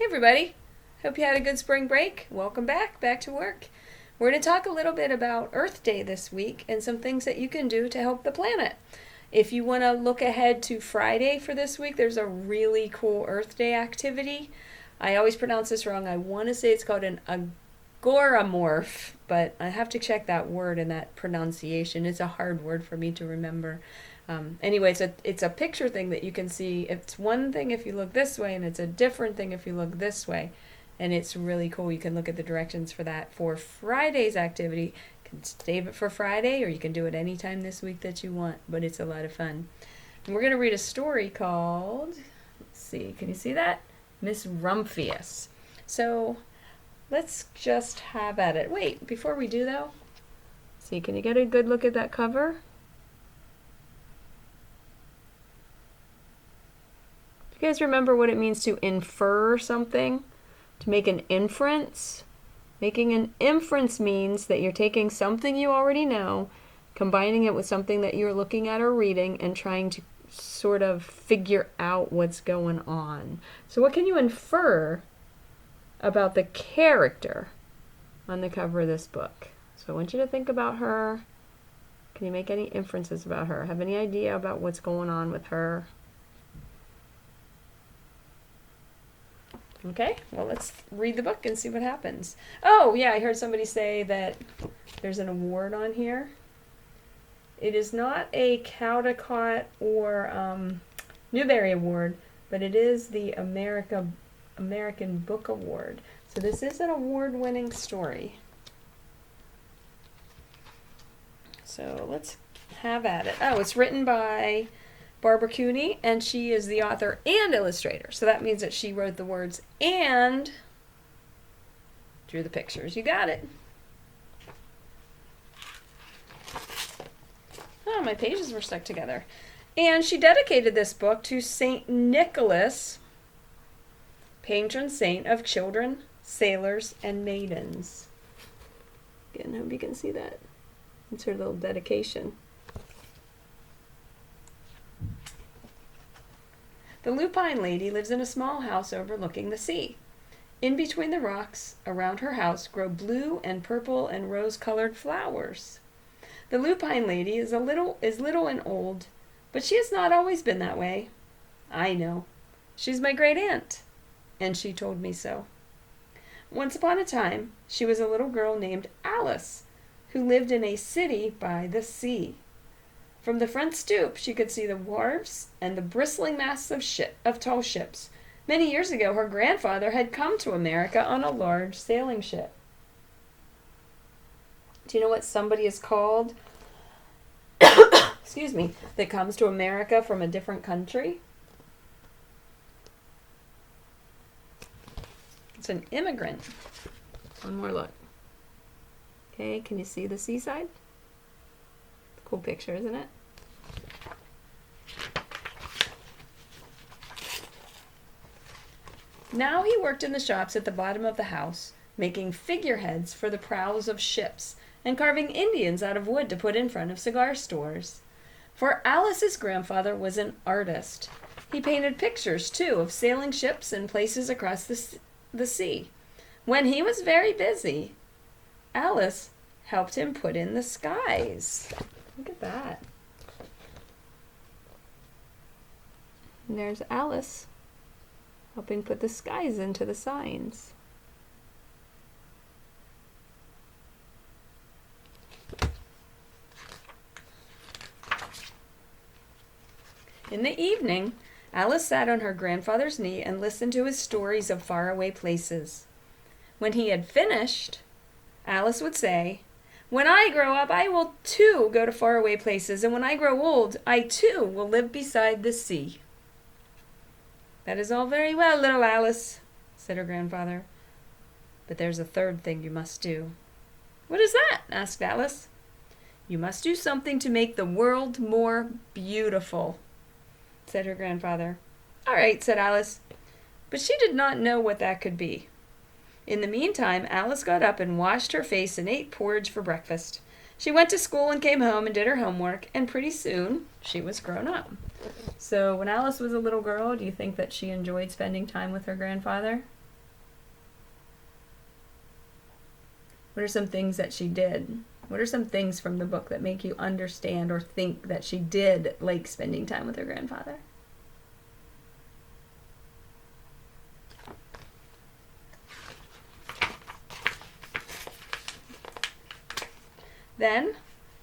Hey everybody, hope you had a good spring break. Welcome back to work. We're going to talk a little bit about Earth Day this week and some things that you can do to help the planet. If you want to look ahead to Friday for this week, there's a really cool Earth Day activity. I always pronounce this wrong. I want to say it's called an agoramorph, but I have to check that word and that pronunciation. It's a hard word for me to remember. Anyway, it's a picture thing that you can see. It's one thing if you look this way, and it's a different thing if you look this way. And it's really cool. You can look at the directions for that for Friday's activity. You can save it for Friday, or you can do it anytime this week that you want, but it's a lot of fun. And we're going to read a story called, let's see, can you see that? Miss Rumphius. So let's just have at it. Wait, before we do though, see, can you get a good look at that cover? You guys remember what it means to infer something? To make an inference? Making an inference means that you're taking something you already know, combining it with something that you're looking at or reading, and trying to sort of figure out what's going on. So what can you infer about the character on the cover of this book? So I want you to think about her. Can you make any inferences about her? Have any idea about what's going on with her? Okay, well, let's read the book and see what happens. Oh, yeah, I heard somebody say that there's an award on here. It is not a Caldecott or Newbery Award, but it is the American Book Award. So this is an award-winning story. So let's have at it. Oh, it's written by Barbara Cooney, and she is the author and illustrator. So that means that she wrote the words and drew the pictures. You got it. Oh, my pages were stuck together. And she dedicated this book to St. Nicholas, patron saint of children, sailors, and maidens. Again, I hope you can see that. It's her little dedication. The Lupine Lady lives in a small house overlooking the sea. In between the rocks around her house grow blue and purple and rose-colored flowers. The Lupine Lady is little and old, but she has not always been that way. I know. She's my great aunt, and she told me so. Once upon a time, she was a little girl named Alice, who lived in a city by the sea. From the front stoop, she could see the wharves and the bristling masts of tall ships. Many years ago, her grandfather had come to America on a large sailing ship. Do you know what somebody is called, excuse me, that comes to America from a different country? It's an immigrant. One more look. Okay, can you see the seaside? Cool picture, isn't it? Now he worked in the shops at the bottom of the house, making figureheads for the prows of ships and carving Indians out of wood to put in front of cigar stores. For Alice's grandfather was an artist. He painted pictures, too, of sailing ships and places across the sea. When he was very busy, Alice helped him put in the skies. Look at that. And there's Alice helping put the skies into the signs. In the evening, Alice sat on her grandfather's knee and listened to his stories of faraway places. When he had finished, Alice would say, "When I grow up, I will too go to faraway places, and when I grow old, I too will live beside the sea." "That is all very well, little Alice," said her grandfather, "but there's a third thing you must do." "What is that?" asked Alice. "You must do something to make the world more beautiful," said her grandfather. "All right," said Alice, but she did not know what that could be. In the meantime, Alice got up and washed her face and ate porridge for breakfast. She went to school and came home and did her homework, and pretty soon she was grown up. So when Alice was a little girl, do you think that she enjoyed spending time with her grandfather? What are some things that she did? What are some things from the book that make you understand or think that she did like spending time with her grandfather? Then,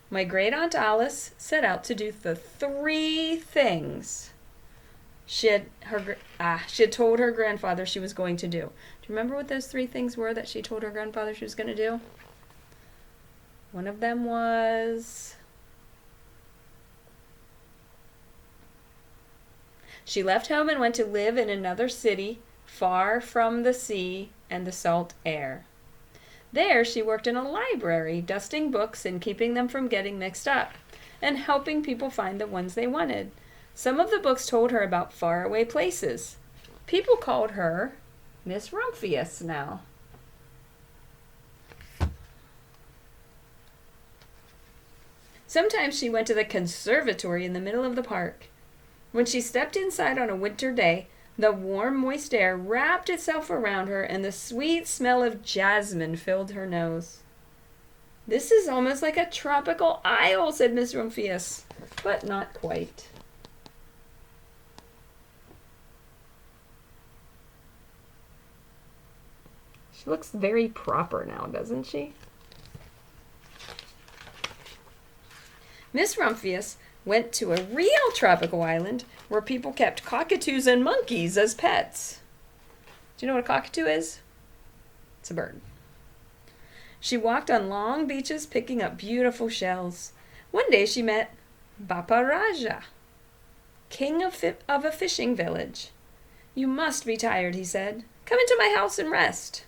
my great aunt Alice set out to do the 3 things she had told her grandfather she was going to do. Do you remember what those 3 things were that she told her grandfather she was going to do? One of them was she left home and went to live in another city far from the sea and the salt air. There she worked in a library, dusting books and keeping them from getting mixed up, and helping people find the ones they wanted. Some of the books told her about faraway places. People called her Miss Rumphius now. Sometimes she went to the conservatory in the middle of the park. When she stepped inside on a winter day, the warm, moist air wrapped itself around her, and the sweet smell of jasmine filled her nose. "This is almost like a tropical isle," said Miss Rumphius, "but not quite." She looks very proper now, doesn't she? Miss Rumphius went to a real tropical island where people kept cockatoos and monkeys as pets. Do you know what a cockatoo is? It's a bird. She walked on long beaches picking up beautiful shells. One day she met Bapa Raja, king of a fishing village. "You must be tired," he said. "Come into my house and rest."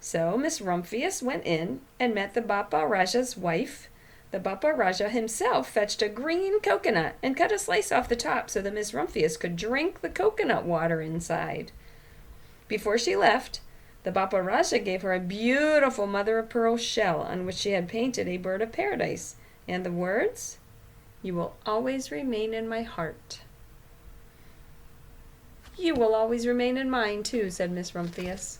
So Miss Rumphius went in and met the Bapa Raja's wife. The Bapa Raja himself fetched a green coconut and cut a slice off the top so that Miss Rumphius could drink the coconut water inside. Before she left, the Bapa Raja gave her a beautiful mother-of-pearl shell on which she had painted a bird of paradise and the words, "You will always remain in my heart." "You will always remain in mine, too," said Miss Rumphius.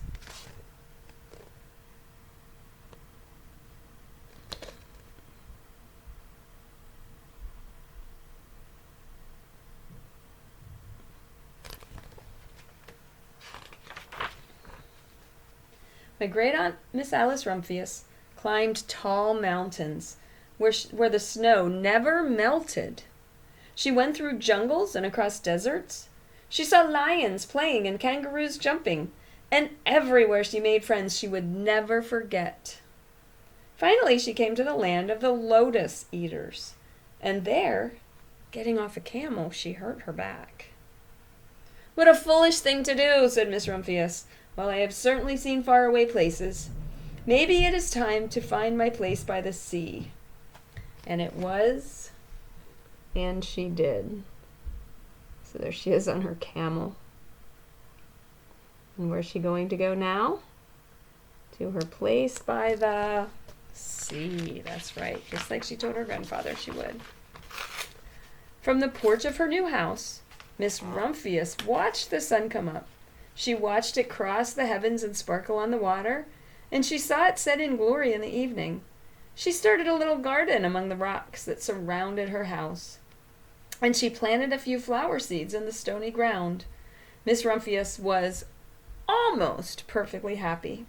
My great-aunt, Miss Alice Rumphius, climbed tall mountains where the snow never melted. She went through jungles and across deserts. She saw lions playing and kangaroos jumping, and everywhere she made friends she would never forget. Finally, she came to the land of the lotus eaters, and there, getting off a camel, she hurt her back. "What a foolish thing to do," said Miss Rumphius. "Well, I have certainly seen faraway places. Maybe it is time to find my place by the sea." And it was, and she did. So there she is on her camel. And where's she going to go now? To her place by the sea. That's right, just like she told her grandfather she would. From the porch of her new house, Miss Rumphius watched the sun come up. She watched it cross the heavens and sparkle on the water, and she saw it set in glory in the evening. She started a little garden among the rocks that surrounded her house, and she planted a few flower seeds in the stony ground. Miss Rumphius was almost perfectly happy.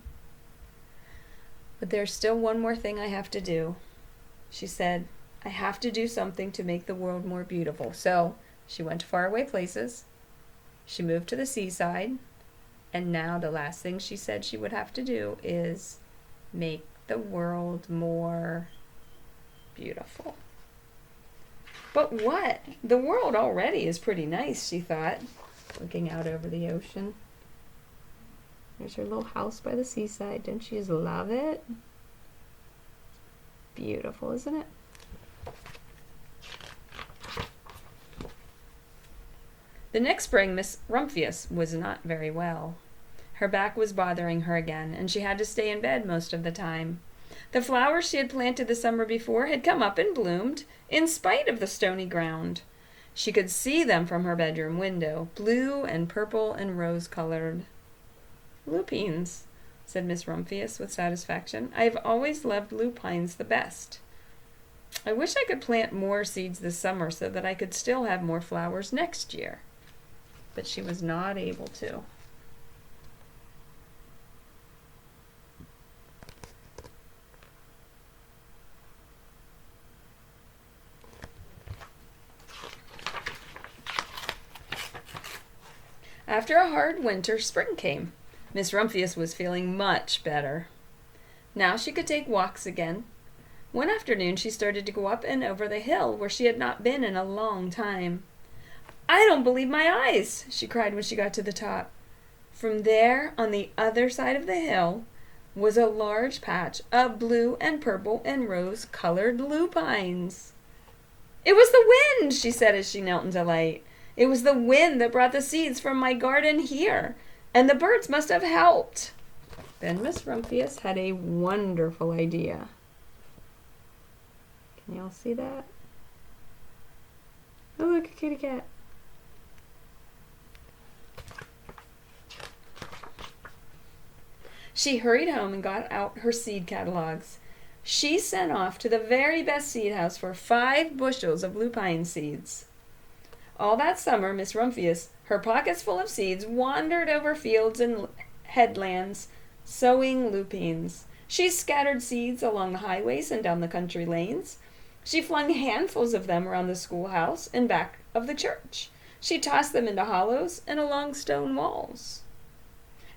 "But there's still one more thing I have to do," she said. "I have to do something to make the world more beautiful." So she went to faraway places. She moved to the seaside. And now the last thing she said she would have to do is make the world more beautiful. But what? The world already is pretty nice, she thought, looking out over the ocean. There's her little house by the seaside. Don't you just love it? Beautiful, isn't it? The next spring, Miss Rumphius was not very well. Her back was bothering her again, and she had to stay in bed most of the time. The flowers she had planted the summer before had come up and bloomed, in spite of the stony ground. She could see them from her bedroom window, blue and purple and rose-colored. Lupines. said Miss Rumphius with satisfaction. "I have always loved lupines the best. I wish I could plant more seeds this summer so that I could still have more flowers next year." But she was not able to. After a hard winter, spring came. Miss Rumphius was feeling much better. Now she could take walks again. One afternoon she started to go up and over the hill where she had not been in a long time. "I don't believe my eyes!" she cried when she got to the top. From there, on the other side of the hill, was a large patch of blue and purple and rose-colored lupines. "It was the wind," she said as she knelt in delight. "It was the wind that brought the seeds from my garden here, and the birds must have helped." Then Miss Rumphius had a wonderful idea. Can y'all see that? Oh, look, a kitty cat. She hurried home and got out her seed catalogs. She sent off to the very best seed house for 5 bushels of lupine seeds. All that summer, Miss Rumphius, her pockets full of seeds, wandered over fields and headlands, sowing lupines. She scattered seeds along the highways and down the country lanes. She flung handfuls of them around the schoolhouse and back of the church. She tossed them into hollows and along stone walls.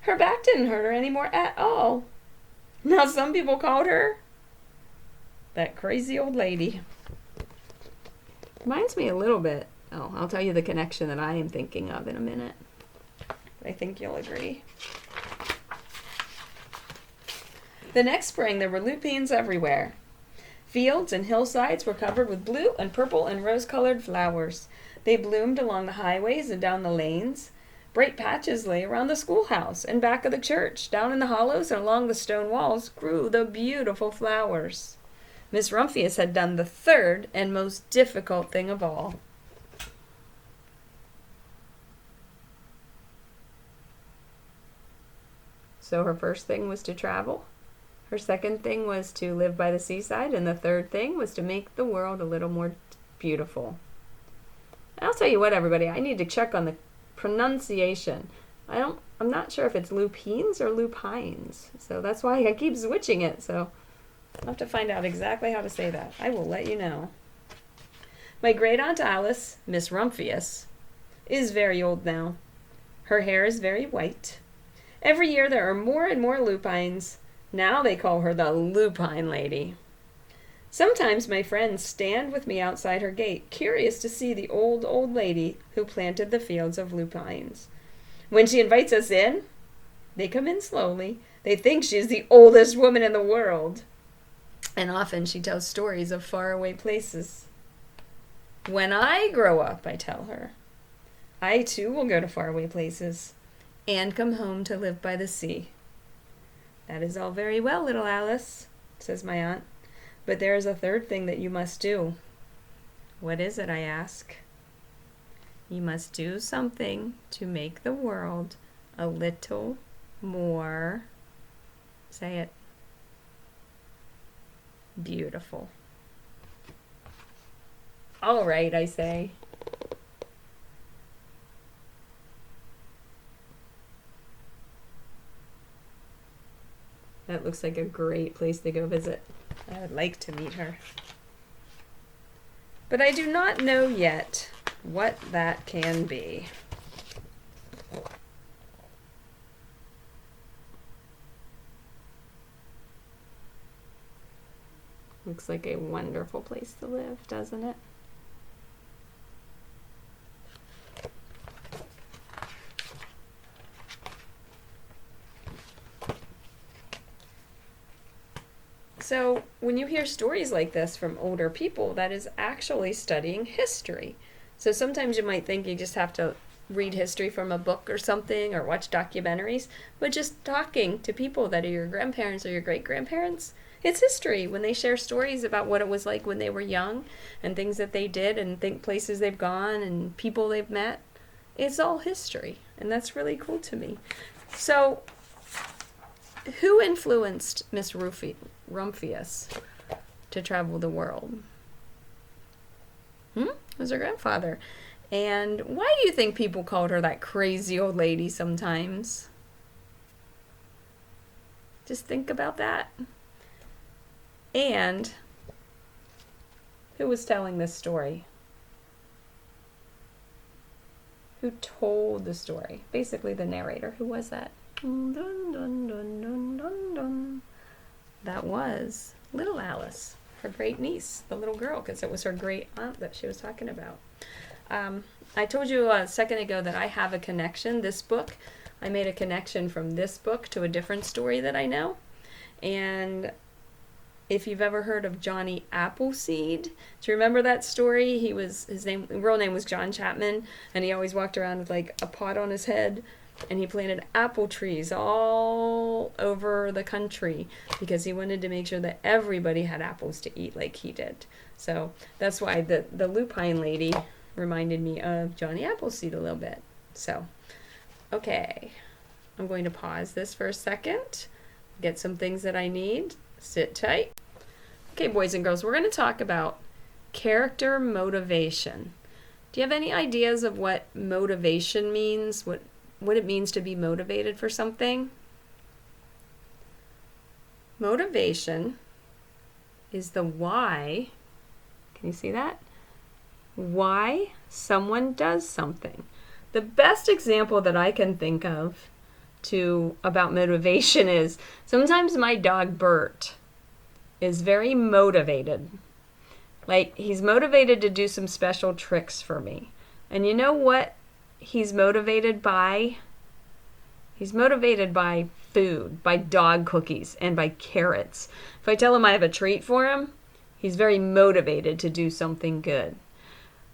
Her back didn't hurt her anymore at all. Now some people called her that crazy old lady. Reminds me a little bit. Oh, I'll tell you the connection that I am thinking of in a minute. I think you'll agree. The next spring there were lupines everywhere. Fields and hillsides were covered with blue and purple and rose-colored flowers. They bloomed along the highways and down the lanes. Bright patches lay around the schoolhouse and back of the church. Down in the hollows and along the stone walls grew the beautiful flowers. Miss Rumphius had done the third and most difficult thing of all. So her first thing was to travel. Her second thing was to live by the seaside, and the third thing was to make the world a little more beautiful. I'll tell you what, everybody, I need to check on the pronunciation. I'm not sure if it's lupines or lupines, so that's why I keep switching it. So I'll have to find out exactly how to say that. I will let you know. My great aunt Alice, Miss Rumphius, is very old now. Her hair is very white. Every year there are more and more lupines. Now they call her the Lupine Lady. Sometimes my friends stand with me outside her gate, curious to see the old lady who planted the fields of lupines. When she invites us in, they come in slowly. They think she is the oldest woman in the world. And often she tells stories of faraway places. When I grow up, I tell her, I too will go to faraway places and come home to live by the sea. That is all very well, little Alice, says my aunt, but there is a third thing that you must do. What is it, I ask? You must do something to make the world a little more, say it, beautiful. All right, I say. That looks like a great place to go visit. I would like to meet her. But I do not know yet what that can be. Looks like a wonderful place to live, doesn't it? So when you hear stories like this from older people, that is actually studying history. So sometimes you might think you just have to read history from a book or something or watch documentaries, but just talking to people that are your grandparents or your great-grandparents, it's history when they share stories about what it was like when they were young and things that they did and think places they've gone and people they've met. It's all history, and that's really cool to me. So Who influenced Miss Rumphius to travel the world? It was her grandfather. And why do you think people called her that crazy old lady sometimes? Just think about that. And who was telling this story? Who told the story? Basically the narrator. Who was that? Dun, dun, dun, dun, dun, dun. That was little Alice, her great niece, the little girl, because it was her great aunt that she was talking about. I told you a second ago that I have a connection. This book, I made a connection from this book to a different story that I know. And if you've ever heard of Johnny Appleseed, do you remember that story? His real name was John Chapman, and he always walked around with like a pot on his head, and he planted apple trees all over the country because he wanted to make sure that everybody had apples to eat like he did. So that's why the lupine lady reminded me of Johnny Appleseed a little bit. So, okay, I'm going to pause this for a second, get some things that I need. Sit tight. Okay, boys and girls, we're going to talk about character motivation. Do you have any ideas of what motivation means? What it means to be motivated for something? Motivation is the why. Can you see that? Why someone does something. The best example that I can think of about motivation is sometimes my dog Bert is very motivated. Like, he's motivated to do some special tricks for me. And you know what he's motivated by? He's motivated by food, by dog cookies, and by carrots. If I tell him I have a treat for him, he's very motivated to do something good.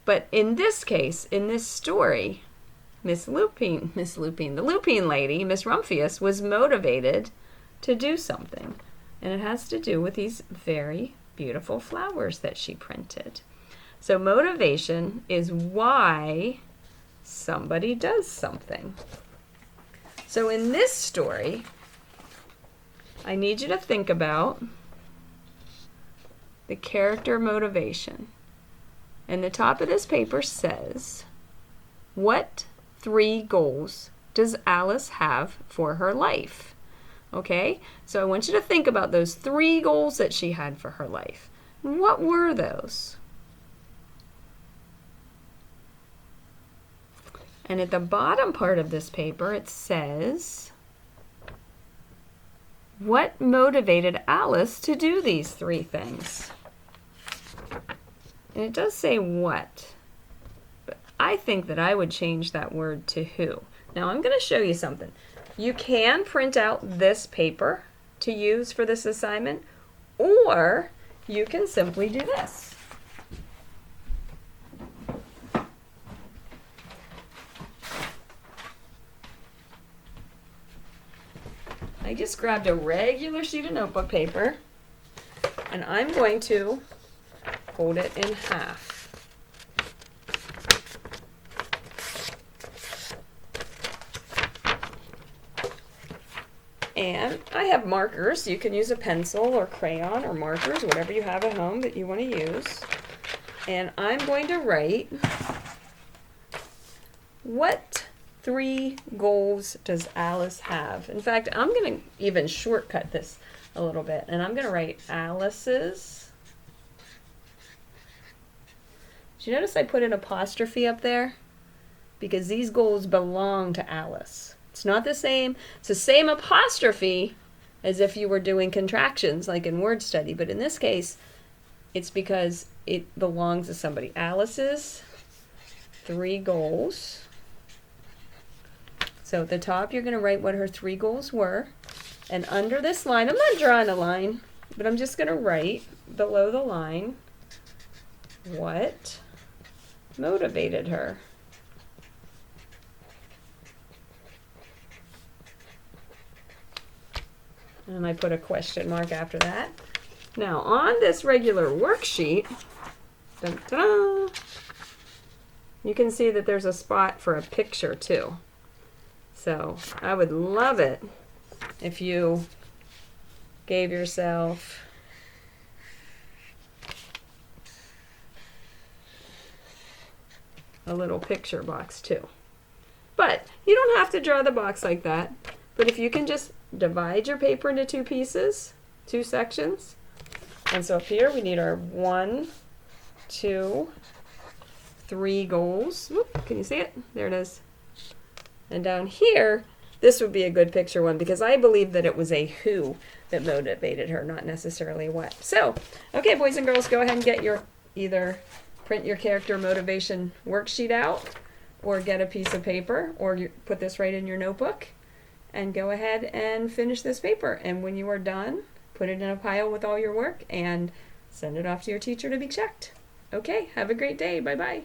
But in this case, in this story, the lupine lady, Miss Rumphius, was motivated to do something. And it has to do with these very beautiful flowers that she printed. So motivation is why somebody does something. So in this story, I need you to think about the character motivation. And the top of this paper says, what 3 goals does Alice have for her life? Okay, so I want you to think about those 3 goals that she had for her life. What were those? And at the bottom part of this paper, it says, what motivated Alice to do these 3 things? And it does say what, but I think that I would change that word to who. Now I'm going to show you something. You can print out this paper to use for this assignment, or you can simply do this. I just grabbed a regular sheet of notebook paper, and I'm going to fold it in half. And I have markers. You can use a pencil or crayon or markers, whatever you have at home that you want to use. And I'm going to write, what 3 goals does Alice have? In fact, I'm going to even shortcut this a little bit. And I'm going to write Alice's. Did you notice I put an apostrophe up there? Because these goals belong to Alice. It's not the same. It's the same apostrophe as if you were doing contractions like in word study. But in this case, it's because it belongs to somebody. Alice's 3 goals. So at the top, you're going to write what her 3 goals were. And under this line, I'm not drawing a line, but I'm just going to write below the line what motivated her. And I put a question mark after that. Now on this regular worksheet, dun, dun, you can see that there's a spot for a picture too. So I would love it if you gave yourself a little picture box too. But you don't have to draw the box like that. But if you can just divide your paper into two pieces, two sections. And so up here we need our 1, 2, 3 goals. Whoop, can you see it? There it is. And down here, this would be a good picture one because I believe that it was a who that motivated her, not necessarily what. So, okay, boys and girls, go ahead and get your, either print your character motivation worksheet out or get a piece of paper or you put this right in your notebook and go ahead and finish this paper. And when you are done, put it in a pile with all your work and send it off to your teacher to be checked. Okay, have a great day. Bye-bye.